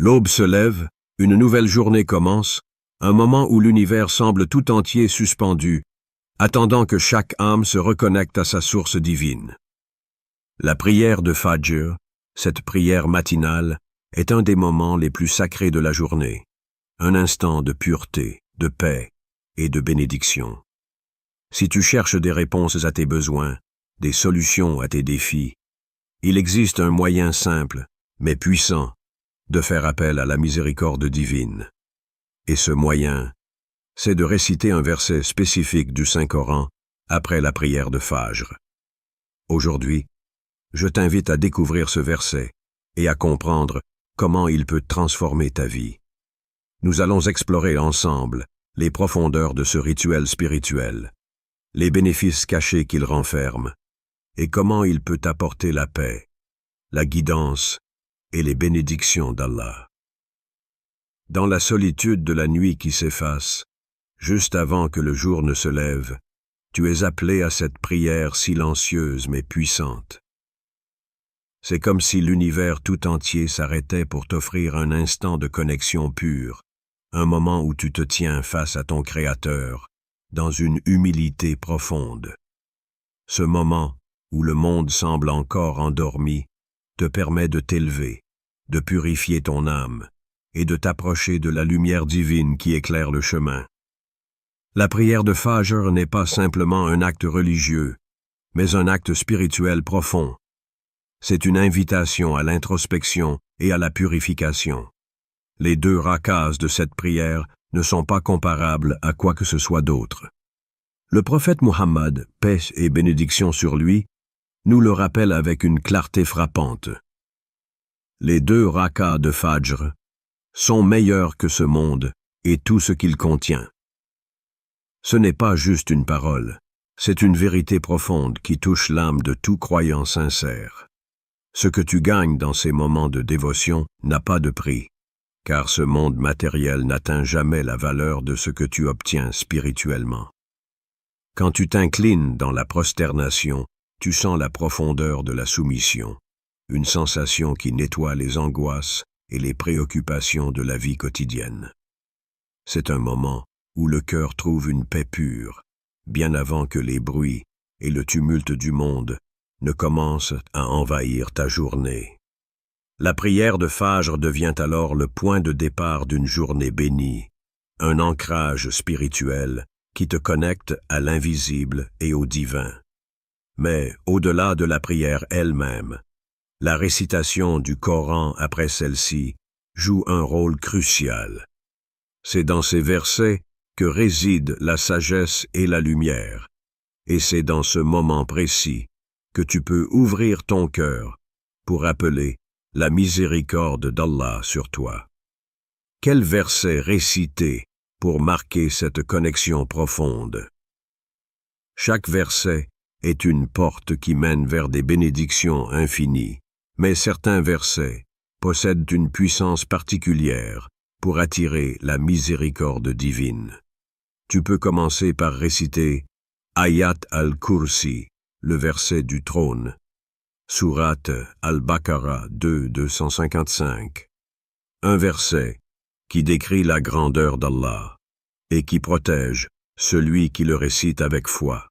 L'aube se lève, une nouvelle journée commence, un moment où l'univers semble tout entier suspendu, attendant que chaque âme se reconnecte à sa source divine. La prière de Fajr, cette prière matinale, est un des moments les plus sacrés de la journée, un instant de pureté, de paix et de bénédiction. Si tu cherches des réponses à tes besoins, des solutions à tes défis, il existe un moyen simple, mais puissant, de faire appel à la miséricorde divine. Et ce moyen, c'est de réciter un verset spécifique du Saint-Coran après la prière de Fajr. Aujourd'hui, je t'invite à découvrir ce verset et à comprendre comment il peut transformer ta vie. Nous allons explorer ensemble les profondeurs de ce rituel spirituel, les bénéfices cachés qu'il renferme, et comment il peut apporter la paix, la guidance et les bénédictions d'Allah. Dans la solitude de la nuit qui s'efface, juste avant que le jour ne se lève, tu es appelé à cette prière silencieuse mais puissante. C'est comme si l'univers tout entier s'arrêtait pour t'offrir un instant de connexion pure, un moment où tu te tiens face à ton Créateur, dans une humilité profonde. Ce moment, où le monde semble encore endormi, te permet de t'élever, de purifier ton âme et de t'approcher de la lumière divine qui éclaire le chemin. La prière de Fajr n'est pas simplement un acte religieux, mais un acte spirituel profond. C'est une invitation à l'introspection et à la purification. Les 2 rak'ahs de cette prière ne sont pas comparables à quoi que ce soit d'autre. Le prophète Muhammad, paix et bénédiction sur lui, nous le rappelle avec une clarté frappante. Les 2 rak'ahs de Fajr sont meilleurs que ce monde et tout ce qu'il contient. Ce n'est pas juste une parole, c'est une vérité profonde qui touche l'âme de tout croyant sincère. Ce que tu gagnes dans ces moments de dévotion n'a pas de prix, car ce monde matériel n'atteint jamais la valeur de ce que tu obtiens spirituellement. Quand tu t'inclines dans la prosternation, tu sens la profondeur de la soumission, une sensation qui nettoie les angoisses et les préoccupations de la vie quotidienne. C'est un moment où le cœur trouve une paix pure, bien avant que les bruits et le tumulte du monde ne commencent à envahir ta journée. La prière de Fajr devient alors le point de départ d'une journée bénie, un ancrage spirituel qui te connecte à l'invisible et au divin. Mais au-delà de la prière elle-même, la récitation du Coran après celle-ci joue un rôle crucial. C'est dans ces versets que résident la sagesse et la lumière, et c'est dans ce moment précis que tu peux ouvrir ton cœur pour appeler la miséricorde d'Allah sur toi. Quel verset réciter pour marquer cette connexion profonde? Chaque verset est une porte qui mène vers des bénédictions infinies, mais certains versets possèdent une puissance particulière pour attirer la miséricorde divine. Tu peux commencer par réciter Ayat al-Kursi, le verset du trône, Sourate al-Baqarah 2:255, un verset qui décrit la grandeur d'Allah et qui protège celui qui le récite avec foi.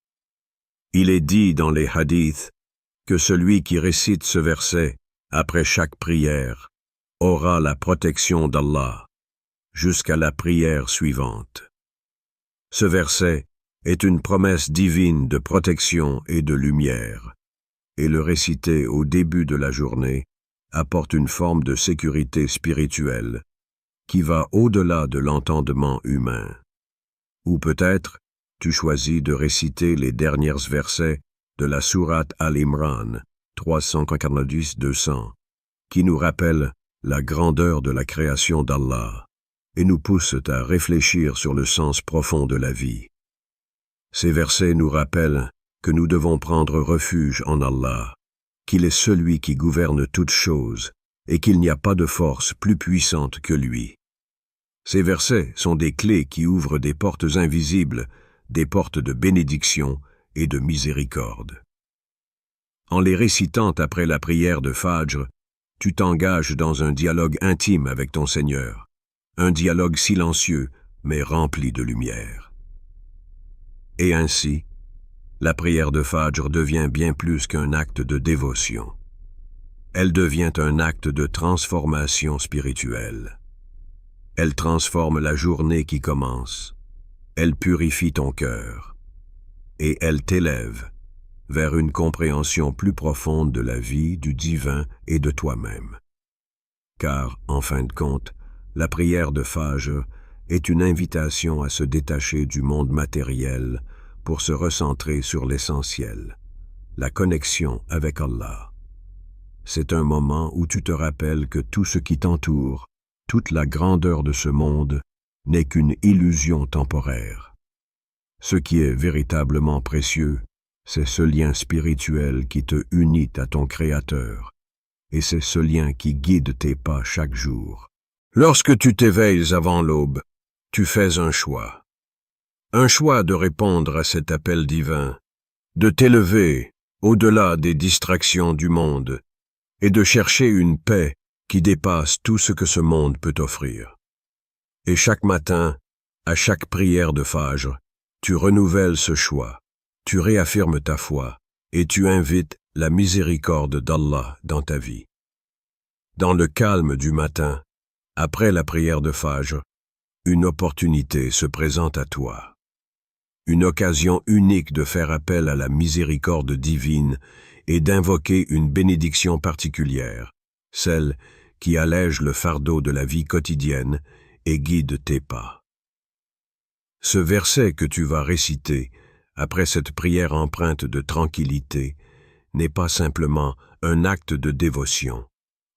Il est dit dans les hadiths que celui qui récite ce verset après chaque prière aura la protection d'Allah jusqu'à la prière suivante. Ce verset est une promesse divine de protection et de lumière, et le réciter au début de la journée apporte une forme de sécurité spirituelle qui va au-delà de l'entendement humain. Ou peut-être, tu choisis de réciter les derniers versets de la sourate Al-Imran 390-200, qui nous rappellent la grandeur de la création d'Allah et nous poussent à réfléchir sur le sens profond de la vie. Ces versets nous rappellent que nous devons prendre refuge en Allah, qu'il est celui qui gouverne toutes choses et qu'il n'y a pas de force plus puissante que lui. Ces versets sont des clés qui ouvrent des portes invisibles, des portes de bénédiction et de miséricorde. En les récitant après la prière de Fajr, tu t'engages dans un dialogue intime avec ton Seigneur, un dialogue silencieux mais rempli de lumière. Et ainsi, la prière de Fajr devient bien plus qu'un acte de dévotion. Elle devient un acte de transformation spirituelle. Elle transforme la journée qui commence. Elle purifie ton cœur. Et elle t'élève vers une compréhension plus profonde de la vie, du divin et de toi-même. Car, en fin de compte, la prière de Fajr est une invitation à se détacher du monde matériel pour se recentrer sur l'essentiel, la connexion avec Allah. C'est un moment où tu te rappelles que tout ce qui t'entoure, toute la grandeur de ce monde, n'est qu'une illusion temporaire. Ce qui est véritablement précieux, c'est ce lien spirituel qui te unit à ton Créateur, et c'est ce lien qui guide tes pas chaque jour. Lorsque tu t'éveilles avant l'aube, tu fais un choix de répondre à cet appel divin, de t'élever au-delà des distractions du monde et de chercher une paix qui dépasse tout ce que ce monde peut offrir. Et chaque matin, à chaque prière de Fajr, tu renouvelles ce choix, tu réaffirmes ta foi et tu invites la miséricorde d'Allah dans ta vie. Dans le calme du matin, après la prière de Fajr, une opportunité se présente à toi. Une occasion unique de faire appel à la miséricorde divine et d'invoquer une bénédiction particulière, celle qui allège le fardeau de la vie quotidienne et guide tes pas. Ce verset que tu vas réciter après cette prière empreinte de tranquillité n'est pas simplement un acte de dévotion,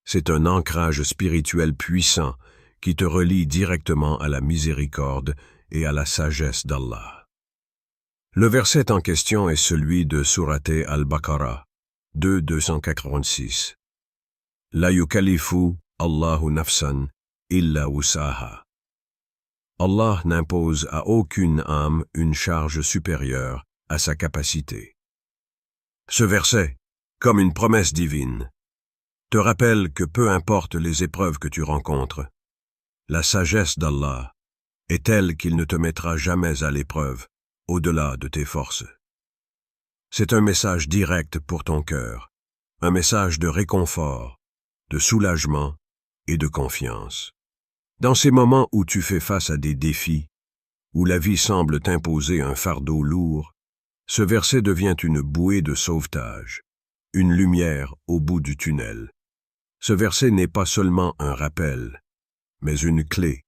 c'est un ancrage spirituel puissant qui te relie directement à la miséricorde et à la sagesse d'Allah. Le verset en question est celui de Sourate Al-Baqarah, 2:286. La yukallifu Allahu nafsan illa wusaha. Allah n'impose à aucune âme une charge supérieure à sa capacité. Ce verset, comme une promesse divine, te rappelle que peu importe les épreuves que tu rencontres, la sagesse d'Allah est telle qu'il ne te mettra jamais à l'épreuve, au-delà de tes forces. C'est un message direct pour ton cœur, un message de réconfort, de soulagement et de confiance. Dans ces moments où tu fais face à des défis, où la vie semble t'imposer un fardeau lourd, ce verset devient une bouée de sauvetage, une lumière au bout du tunnel. Ce verset n'est pas seulement un rappel, mais une clé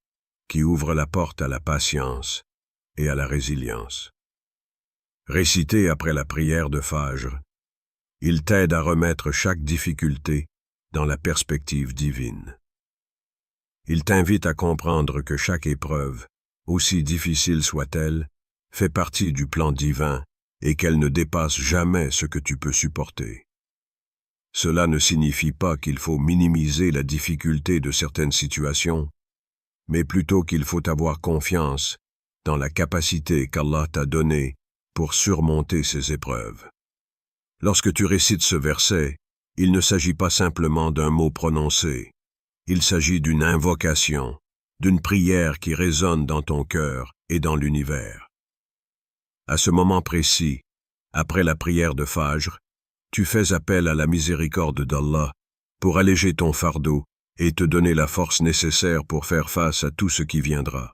qui ouvre la porte à la patience et à la résilience. Récité après la prière de Fajr, il t'aide à remettre chaque difficulté dans la perspective divine. Il t'invite à comprendre que chaque épreuve, aussi difficile soit-elle, fait partie du plan divin et qu'elle ne dépasse jamais ce que tu peux supporter. Cela ne signifie pas qu'il faut minimiser la difficulté de certaines situations, mais plutôt qu'il faut avoir confiance dans la capacité qu'Allah t'a donnée pour surmonter ces épreuves. Lorsque tu récites ce verset, il ne s'agit pas simplement d'un mot prononcé, il s'agit d'une invocation, d'une prière qui résonne dans ton cœur et dans l'univers. À ce moment précis, après la prière de Fajr, tu fais appel à la miséricorde d'Allah pour alléger ton fardeau et te donner la force nécessaire pour faire face à tout ce qui viendra.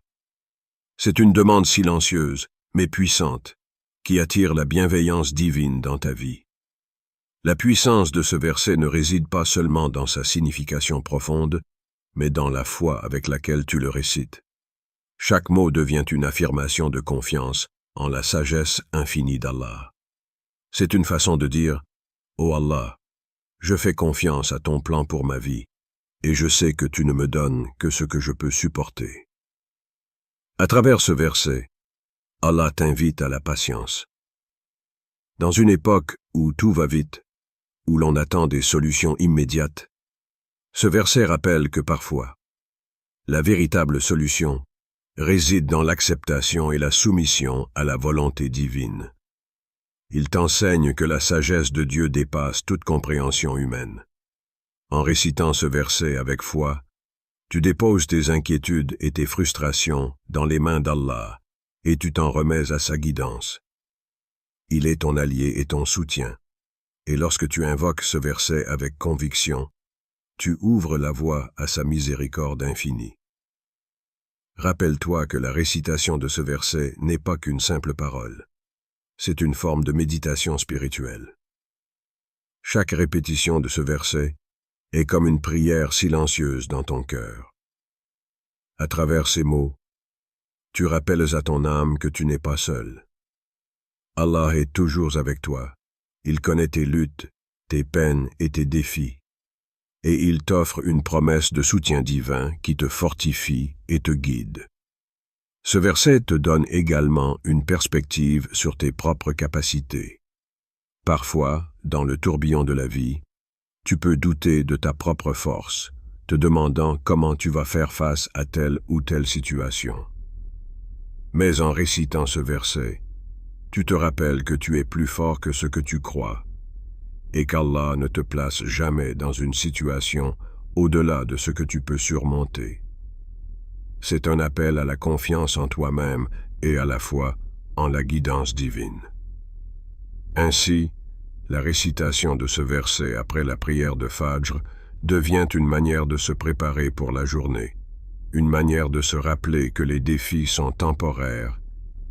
C'est une demande silencieuse, mais puissante, qui attire la bienveillance divine dans ta vie. La puissance de ce verset ne réside pas seulement dans sa signification profonde, mais dans la foi avec laquelle tu le récites. Chaque mot devient une affirmation de confiance en la sagesse infinie d'Allah. C'est une façon de dire « Ô Allah, je fais confiance à ton plan pour ma vie, et je sais que tu ne me donnes que ce que je peux supporter. » À travers ce verset, Allah t'invite à la patience. Dans une époque où tout va vite, où l'on attend des solutions immédiates, ce verset rappelle que parfois, la véritable solution réside dans l'acceptation et la soumission à la volonté divine. Il t'enseigne que la sagesse de Dieu dépasse toute compréhension humaine. En récitant ce verset avec foi, tu déposes tes inquiétudes et tes frustrations dans les mains d'Allah et tu t'en remets à sa guidance. Il est ton allié et ton soutien. Et lorsque tu invoques ce verset avec conviction, tu ouvres la voie à sa miséricorde infinie. Rappelle-toi que la récitation de ce verset n'est pas qu'une simple parole. C'est une forme de méditation spirituelle. Chaque répétition de ce verset est comme une prière silencieuse dans ton cœur. À travers ces mots, tu rappelles à ton âme que tu n'es pas seul. Allah est toujours avec toi. Il connaît tes luttes, tes peines et tes défis. Et il t'offre une promesse de soutien divin qui te fortifie et te guide. Ce verset te donne également une perspective sur tes propres capacités. Parfois, dans le tourbillon de la vie, tu peux douter de ta propre force, te demandant comment tu vas faire face à telle ou telle situation. Mais en récitant ce verset, tu te rappelles que tu es plus fort que ce que tu crois, et qu'Allah ne te place jamais dans une situation au-delà de ce que tu peux surmonter. C'est un appel à la confiance en toi-même et à la foi en la guidance divine. Ainsi, la récitation de ce verset après la prière de Fajr devient une manière de se préparer pour la journée, une manière de se rappeler que les défis sont temporaires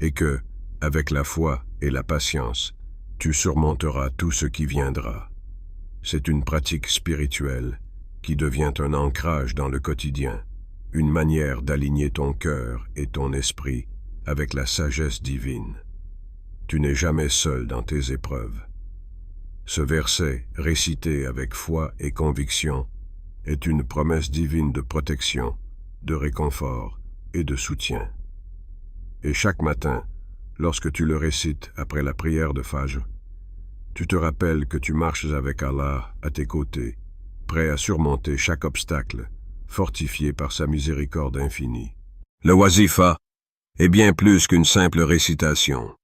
et que, avec la foi et la patience, tu surmonteras tout ce qui viendra. C'est une pratique spirituelle qui devient un ancrage dans le quotidien, une manière d'aligner ton cœur et ton esprit avec la sagesse divine. Tu n'es jamais seul dans tes épreuves. Ce verset, récité avec foi et conviction, est une promesse divine de protection, de réconfort et de soutien. Et chaque matin, lorsque tu le récites après la prière de Fajr, tu te rappelles que tu marches avec Allah à tes côtés, prêt à surmonter chaque obstacle, fortifié par sa miséricorde infinie. Le wazifa est bien plus qu'une simple récitation.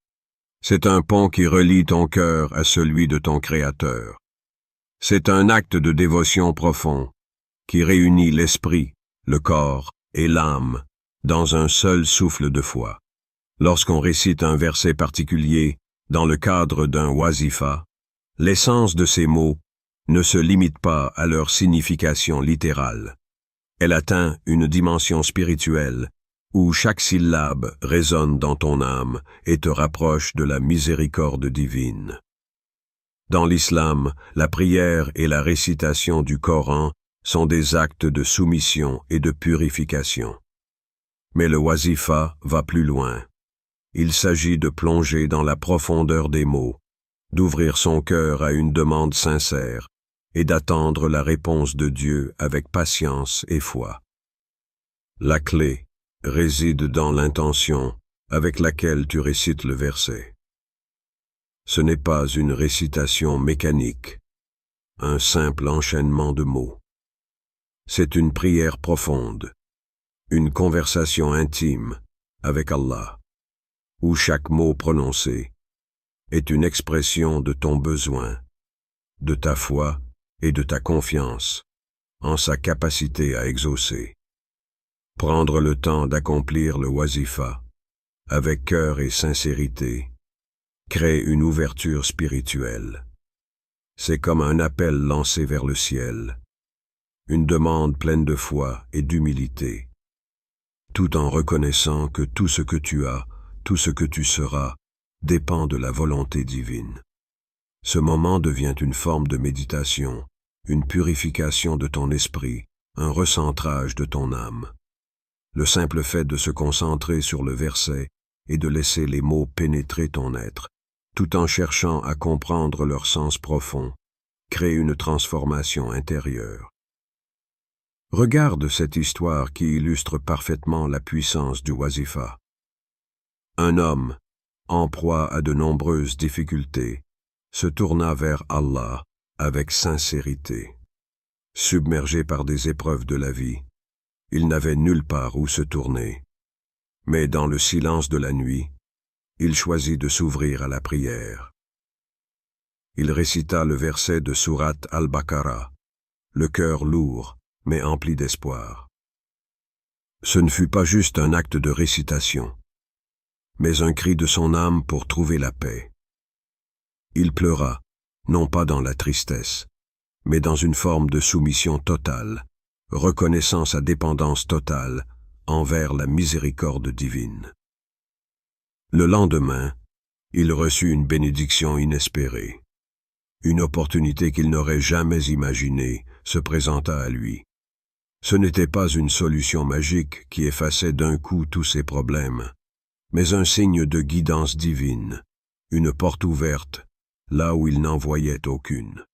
C'est un pont qui relie ton cœur à celui de ton Créateur. C'est un acte de dévotion profond qui réunit l'esprit, le corps et l'âme dans un seul souffle de foi. Lorsqu'on récite un verset particulier dans le cadre d'un wazifa, l'essence de ces mots ne se limite pas à leur signification littérale. Elle atteint une dimension spirituelle où chaque syllabe résonne dans ton âme et te rapproche de la miséricorde divine. Dans l'islam, la prière et la récitation du Coran sont des actes de soumission et de purification. Mais le wazifa va plus loin. Il s'agit de plonger dans la profondeur des mots, d'ouvrir son cœur à une demande sincère et d'attendre la réponse de Dieu avec patience et foi. La clé réside dans l'intention avec laquelle tu récites le verset. Ce n'est pas une récitation mécanique, un simple enchaînement de mots. C'est une prière profonde, une conversation intime avec Allah, où chaque mot prononcé est une expression de ton besoin, de ta foi et de ta confiance en sa capacité à exaucer. Prendre le temps d'accomplir le wazifa avec cœur et sincérité crée une ouverture spirituelle. C'est comme un appel lancé vers le ciel, une demande pleine de foi et d'humilité, tout en reconnaissant que tout ce que tu as, tout ce que tu seras, dépend de la volonté divine. Ce moment devient une forme de méditation, une purification de ton esprit, un recentrage de ton âme. Le simple fait de se concentrer sur le verset et de laisser les mots pénétrer ton être, tout en cherchant à comprendre leur sens profond, crée une transformation intérieure. Regarde cette histoire qui illustre parfaitement la puissance du wazifa. Un homme, en proie à de nombreuses difficultés, se tourna vers Allah avec sincérité. Submergé par des épreuves de la vie, il n'avait nulle part où se tourner. Mais dans le silence de la nuit, il choisit de s'ouvrir à la prière. Il récita le verset de Sourate Al-Baqarah, le cœur lourd, mais empli d'espoir. Ce ne fut pas juste un acte de récitation, mais un cri de son âme pour trouver la paix. Il pleura, non pas dans la tristesse, mais dans une forme de soumission totale, reconnaissant sa dépendance totale envers la miséricorde divine. Le lendemain, il reçut une bénédiction inespérée. Une opportunité qu'il n'aurait jamais imaginée se présenta à lui. Ce n'était pas une solution magique qui effaçait d'un coup tous ses problèmes, mais un signe de guidance divine, une porte ouverte, là où il n'en voyait aucune.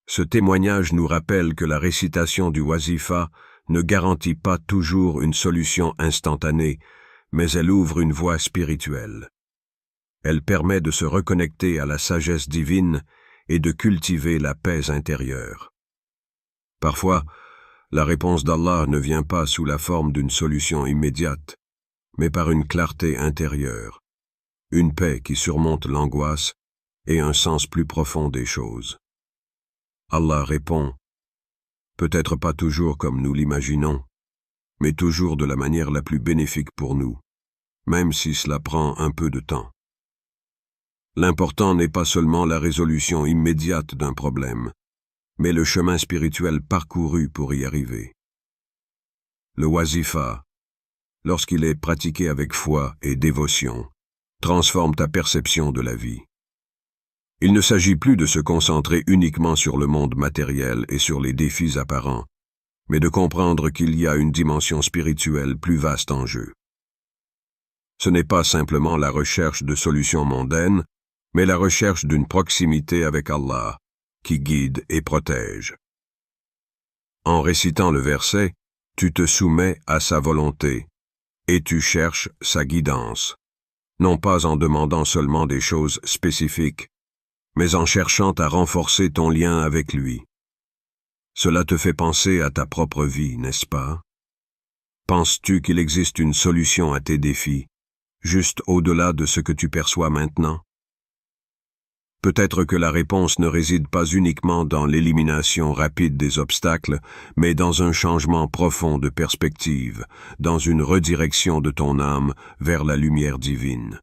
Ce témoignage nous rappelle que la récitation du wazifa ne garantit pas toujours une solution instantanée, mais elle ouvre une voie spirituelle. Elle permet de se reconnecter à la sagesse divine et de cultiver la paix intérieure. Parfois, la réponse d'Allah ne vient pas sous la forme d'une solution immédiate, mais par une clarté intérieure, une paix qui surmonte l'angoisse et un sens plus profond des choses. Allah répond, peut-être pas toujours comme nous l'imaginons, mais toujours de la manière la plus bénéfique pour nous, même si cela prend un peu de temps. L'important n'est pas seulement la résolution immédiate d'un problème, mais le chemin spirituel parcouru pour y arriver. Le wazifa, lorsqu'il est pratiqué avec foi et dévotion, transforme ta perception de la vie. Il ne s'agit plus de se concentrer uniquement sur le monde matériel et sur les défis apparents, mais de comprendre qu'il y a une dimension spirituelle plus vaste en jeu. Ce n'est pas simplement la recherche de solutions mondaines, mais la recherche d'une proximité avec Allah, qui guide et protège. En récitant le verset, tu te soumets à sa volonté, et tu cherches sa guidance, non pas en demandant seulement des choses spécifiques, mais en cherchant à renforcer ton lien avec lui. Cela te fait penser à ta propre vie, n'est-ce pas? Penses-tu qu'il existe une solution à tes défis, juste au-delà de ce que tu perçois maintenant? Peut-être que la réponse ne réside pas uniquement dans l'élimination rapide des obstacles, mais dans un changement profond de perspective, dans une redirection de ton âme vers la lumière divine.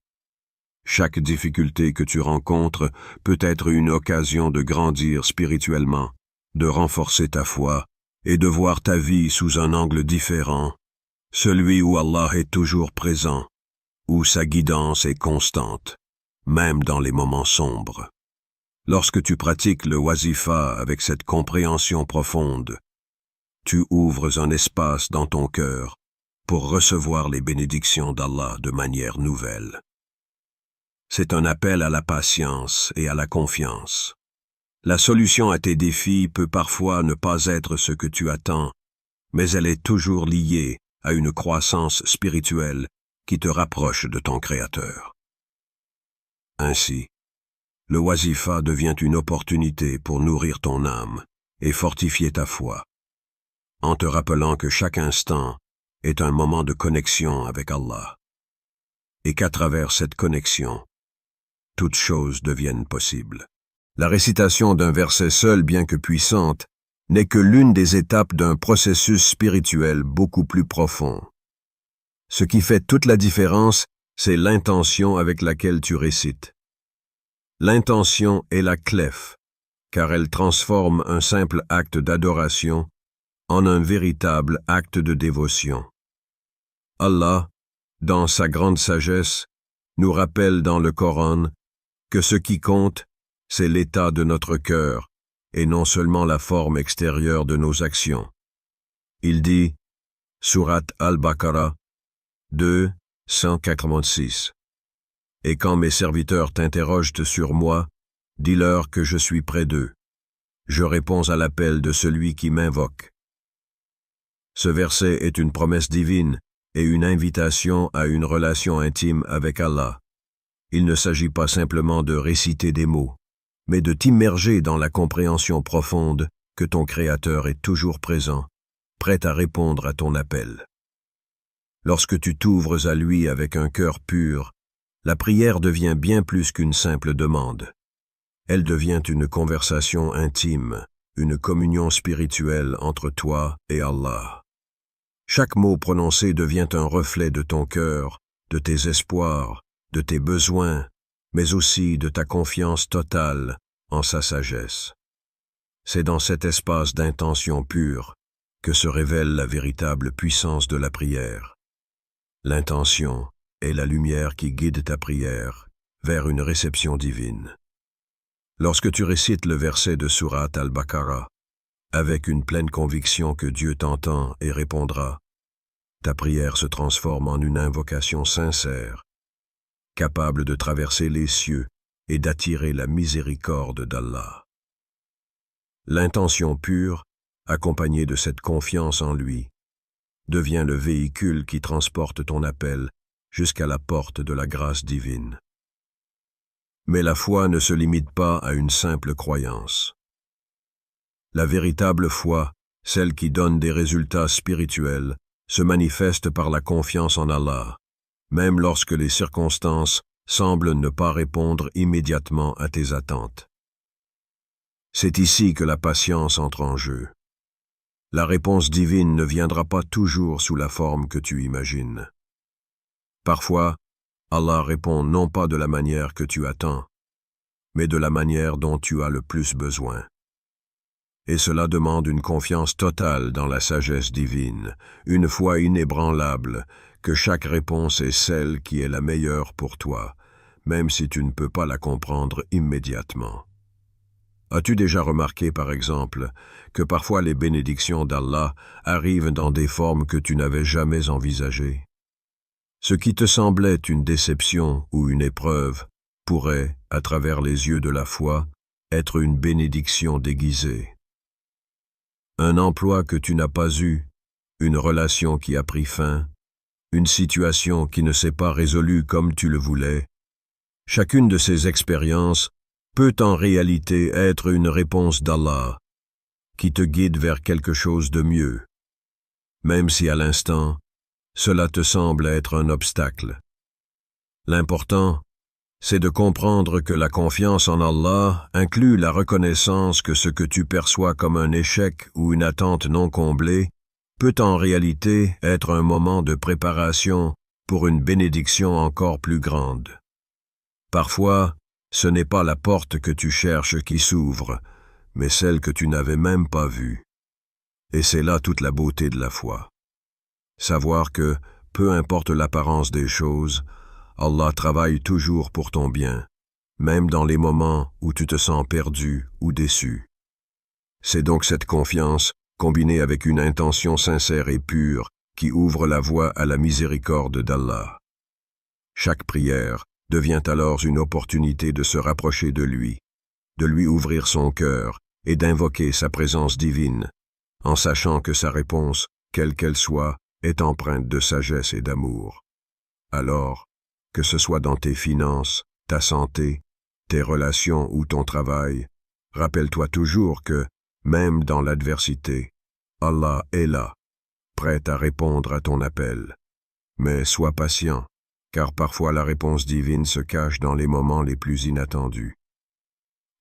Chaque difficulté que tu rencontres peut être une occasion de grandir spirituellement, de renforcer ta foi et de voir ta vie sous un angle différent, celui où Allah est toujours présent, où sa guidance est constante, même dans les moments sombres. Lorsque tu pratiques le wazifa avec cette compréhension profonde, tu ouvres un espace dans ton cœur pour recevoir les bénédictions d'Allah de manière nouvelle. C'est un appel à la patience et à la confiance. La solution à tes défis peut parfois ne pas être ce que tu attends, mais elle est toujours liée à une croissance spirituelle qui te rapproche de ton Créateur. Ainsi, le wazifa devient une opportunité pour nourrir ton âme et fortifier ta foi, en te rappelant que chaque instant est un moment de connexion avec Allah, et qu'à travers cette connexion, toutes choses deviennent possibles. La récitation d'un verset seul, bien que puissante, n'est que l'une des étapes d'un processus spirituel beaucoup plus profond. Ce qui fait toute la différence, c'est l'intention avec laquelle tu récites. L'intention est la clef, car elle transforme un simple acte d'adoration en un véritable acte de dévotion. Allah, dans sa grande sagesse, nous rappelle dans le Coran que ce qui compte, c'est l'état de notre cœur et non seulement la forme extérieure de nos actions. Il dit, Sourate Al-Baqarah 2, 186. Et quand mes serviteurs t'interrogent sur moi, dis-leur que je suis près d'eux. Je réponds à l'appel de celui qui m'invoque. Ce verset est une promesse divine et une invitation à une relation intime avec Allah. Il ne s'agit pas simplement de réciter des mots, mais de t'immerger dans la compréhension profonde que ton Créateur est toujours présent, prêt à répondre à ton appel. Lorsque tu t'ouvres à lui avec un cœur pur, la prière devient bien plus qu'une simple demande. Elle devient une conversation intime une communion spirituelle entre toi et Allah. Chaque mot prononcé devient un reflet de ton cœur, de tes espoirs, de tes besoins, mais aussi de ta confiance totale en sa sagesse. C'est dans cet espace d'intention pure que se révèle la véritable puissance de la prière. L'intention est la lumière qui guide ta prière vers une réception divine. Lorsque tu récites le verset de Sourate Al-Baqarah, avec une pleine conviction que Dieu t'entend et répondra, ta prière se transforme en une invocation sincère, capable de traverser les cieux et d'attirer la miséricorde d'Allah. L'intention pure, accompagnée de cette confiance en lui, devient le véhicule qui transporte ton appel jusqu'à la porte de la grâce divine. Mais la foi ne se limite pas à une simple croyance. La véritable foi, celle qui donne des résultats spirituels, se manifeste par la confiance en Allah, même lorsque les circonstances semblent ne pas répondre immédiatement à tes attentes. C'est ici que la patience entre en jeu. La réponse divine ne viendra pas toujours sous la forme que tu imagines. Parfois, Allah répond non pas de la manière que tu attends, mais de la manière dont tu as le plus besoin. Et cela demande une confiance totale dans la sagesse divine, une foi inébranlable, que chaque réponse est celle qui est la meilleure pour toi, même si tu ne peux pas la comprendre immédiatement. As-tu déjà remarqué, par exemple, que parfois les bénédictions d'Allah arrivent dans des formes que tu n'avais jamais envisagées? Ce qui te semblait une déception ou une épreuve pourrait, à travers les yeux de la foi, être une bénédiction déguisée. Un emploi que tu n'as pas eu, une relation qui a pris fin, une situation qui ne s'est pas résolue comme tu le voulais, chacune de ces expériences peut en réalité être une réponse d'Allah qui te guide vers quelque chose de mieux, même si à l'instant, cela te semble être un obstacle. L'important, c'est de comprendre que la confiance en Allah inclut la reconnaissance que ce que tu perçois comme un échec ou une attente non comblée peut en réalité être un moment de préparation pour une bénédiction encore plus grande. Parfois, ce n'est pas la porte que tu cherches qui s'ouvre, mais celle que tu n'avais même pas vue. Et c'est là toute la beauté de la foi. Savoir que, peu importe l'apparence des choses, Allah travaille toujours pour ton bien, même dans les moments où tu te sens perdu ou déçu. C'est donc cette confiance, combinée avec une intention sincère et pure, qui ouvre la voie à la miséricorde d'Allah. Chaque prière devient alors une opportunité de se rapprocher de lui ouvrir son cœur et d'invoquer sa présence divine, en sachant que sa réponse, quelle qu'elle soit, est empreinte de sagesse et d'amour. Alors, que ce soit dans tes finances, ta santé, tes relations ou ton travail, rappelle-toi toujours que, même dans l'adversité, Allah est là, prêt à répondre à ton appel. Mais sois patient, car parfois la réponse divine se cache dans les moments les plus inattendus.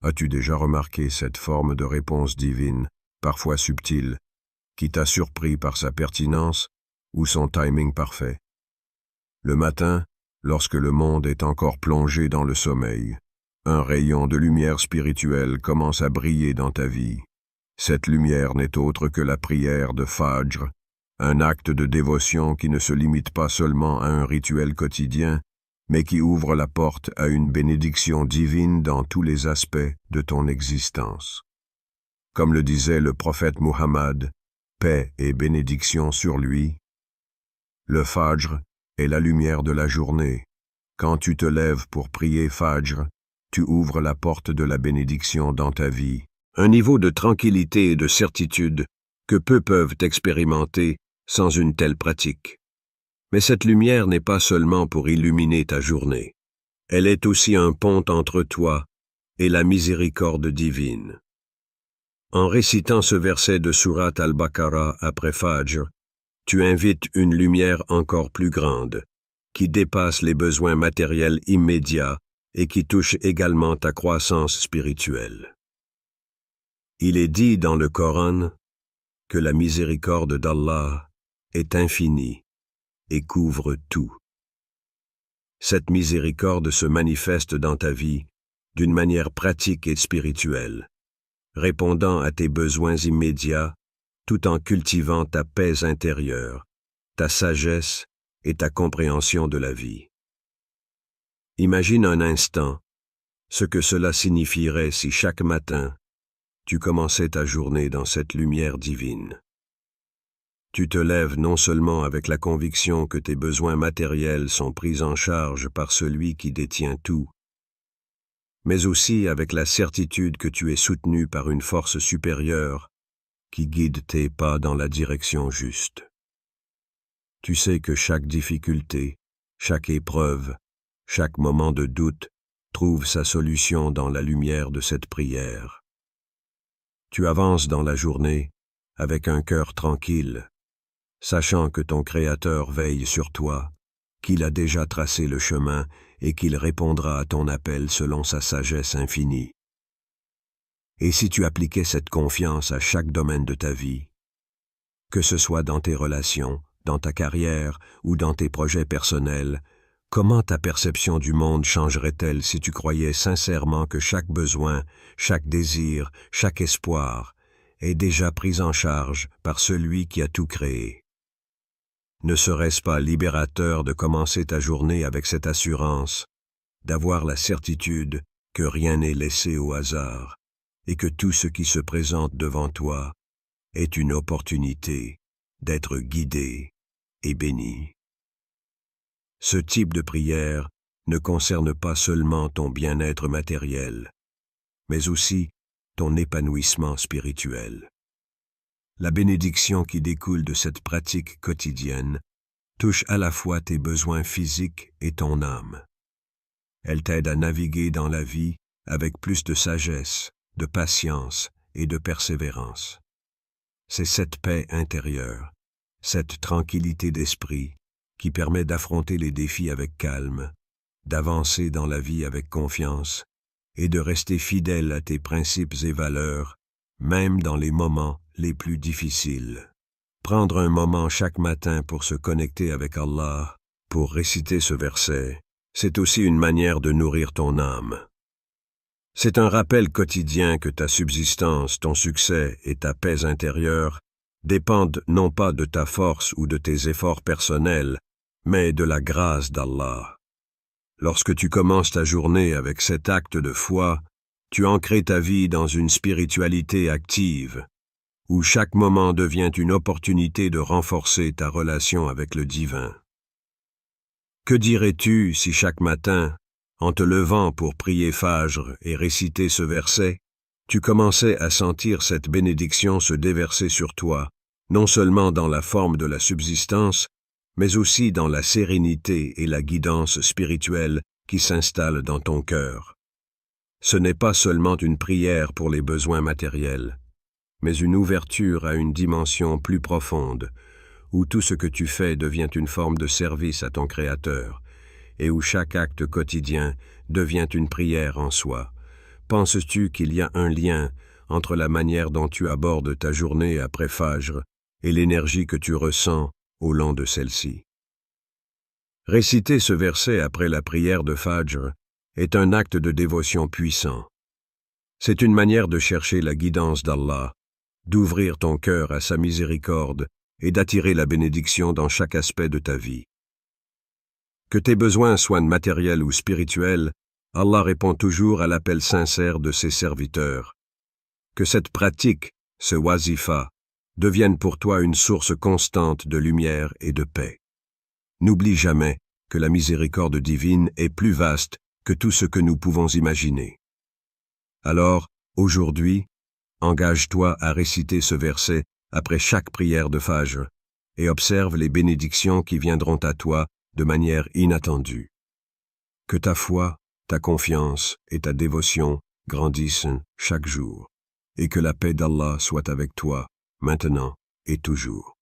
As-tu déjà remarqué cette forme de réponse divine, parfois subtile, qui t'a surpris par sa pertinence ou son timing parfait? Le matin, lorsque le monde est encore plongé dans le sommeil, un rayon de lumière spirituelle commence à briller dans ta vie. Cette lumière n'est autre que la prière de Fajr, un acte de dévotion qui ne se limite pas seulement à un rituel quotidien, mais qui ouvre la porte à une bénédiction divine dans tous les aspects de ton existence. Comme le disait le prophète Muhammad, paix et bénédiction sur lui, le Fajr est la lumière de la journée. Quand tu te lèves pour prier Fajr, tu ouvres la porte de la bénédiction dans ta vie. Un niveau de tranquillité et de certitude que peu peuvent expérimenter sans une telle pratique. Mais cette lumière n'est pas seulement pour illuminer ta journée. Elle est aussi un pont entre toi et la miséricorde divine. En récitant ce verset de Sourate Al-Baqarah après Fajr, tu invites une lumière encore plus grande, qui dépasse les besoins matériels immédiats et qui touche également ta croissance spirituelle. Il est dit dans le Coran que la miséricorde d'Allah est infinie et couvre tout. Cette miséricorde se manifeste dans ta vie d'une manière pratique et spirituelle, répondant à tes besoins immédiats tout en cultivant ta paix intérieure, ta sagesse et ta compréhension de la vie. Imagine un instant ce que cela signifierait si chaque matin tu commençais ta journée dans cette lumière divine. Tu te lèves non seulement avec la conviction que tes besoins matériels sont pris en charge par celui qui détient tout, mais aussi avec la certitude que tu es soutenu par une force supérieure qui guide tes pas dans la direction juste. Tu sais que chaque difficulté, chaque épreuve, chaque moment de doute trouve sa solution dans la lumière de cette prière. Tu avances dans la journée avec un cœur tranquille, sachant que ton Créateur veille sur toi, qu'il a déjà tracé le chemin et qu'il répondra à ton appel selon sa sagesse infinie. Et si tu appliquais cette confiance à chaque domaine de ta vie, que ce soit dans tes relations, dans ta carrière ou dans tes projets personnels, comment ta perception du monde changerait-elle si tu croyais sincèrement que chaque besoin, chaque désir, chaque espoir est déjà pris en charge par celui qui a tout créé? Ne serait-ce pas libérateur de commencer ta journée avec cette assurance, d'avoir la certitude que rien n'est laissé au hasard et que tout ce qui se présente devant toi est une opportunité d'être guidé et béni? Ce type de prière ne concerne pas seulement ton bien-être matériel, mais aussi ton épanouissement spirituel. La bénédiction qui découle de cette pratique quotidienne touche à la fois tes besoins physiques et ton âme. Elle t'aide à naviguer dans la vie avec plus de sagesse, de patience et de persévérance. C'est cette paix intérieure, cette tranquillité d'esprit qui permet d'affronter les défis avec calme, d'avancer dans la vie avec confiance et de rester fidèle à tes principes et valeurs, même dans les moments les plus difficiles. Prendre un moment chaque matin pour se connecter avec Allah, pour réciter ce verset, c'est aussi une manière de nourrir ton âme. C'est un rappel quotidien que ta subsistance, ton succès et ta paix intérieure dépendent non pas de ta force ou de tes efforts personnels, mais de la grâce d'Allah. Lorsque tu commences ta journée avec cet acte de foi, tu ancres ta vie dans une spiritualité active, où chaque moment devient une opportunité de renforcer ta relation avec le divin. Que dirais-tu si chaque matin, en te levant pour prier Fajr et réciter ce verset, tu commençais à sentir cette bénédiction se déverser sur toi, non seulement dans la forme de la subsistance, mais aussi dans la sérénité et la guidance spirituelle qui s'installe dans ton cœur. Ce n'est pas seulement une prière pour les besoins matériels, mais une ouverture à une dimension plus profonde, où tout ce que tu fais devient une forme de service à ton Créateur, et où chaque acte quotidien devient une prière en soi. Penses-tu qu'il y a un lien entre la manière dont tu abordes ta journée après Fajr et l'énergie que tu ressens au long de celle-ci? Réciter ce verset après la prière de Fajr est un acte de dévotion puissant. C'est une manière de chercher la guidance d'Allah, d'ouvrir ton cœur à sa miséricorde et d'attirer la bénédiction dans chaque aspect de ta vie. Que tes besoins soient matériels ou spirituels, Allah répond toujours à l'appel sincère de ses serviteurs. Que cette pratique, ce wazifa, devienne pour toi une source constante de lumière et de paix. N'oublie jamais que la miséricorde divine est plus vaste que tout ce que nous pouvons imaginer. Alors, aujourd'hui, engage-toi à réciter ce verset après chaque prière de Fajr et observe les bénédictions qui viendront à toi de manière inattendue. Que ta foi, ta confiance et ta dévotion grandissent chaque jour, et que la paix d'Allah soit avec toi, maintenant et toujours.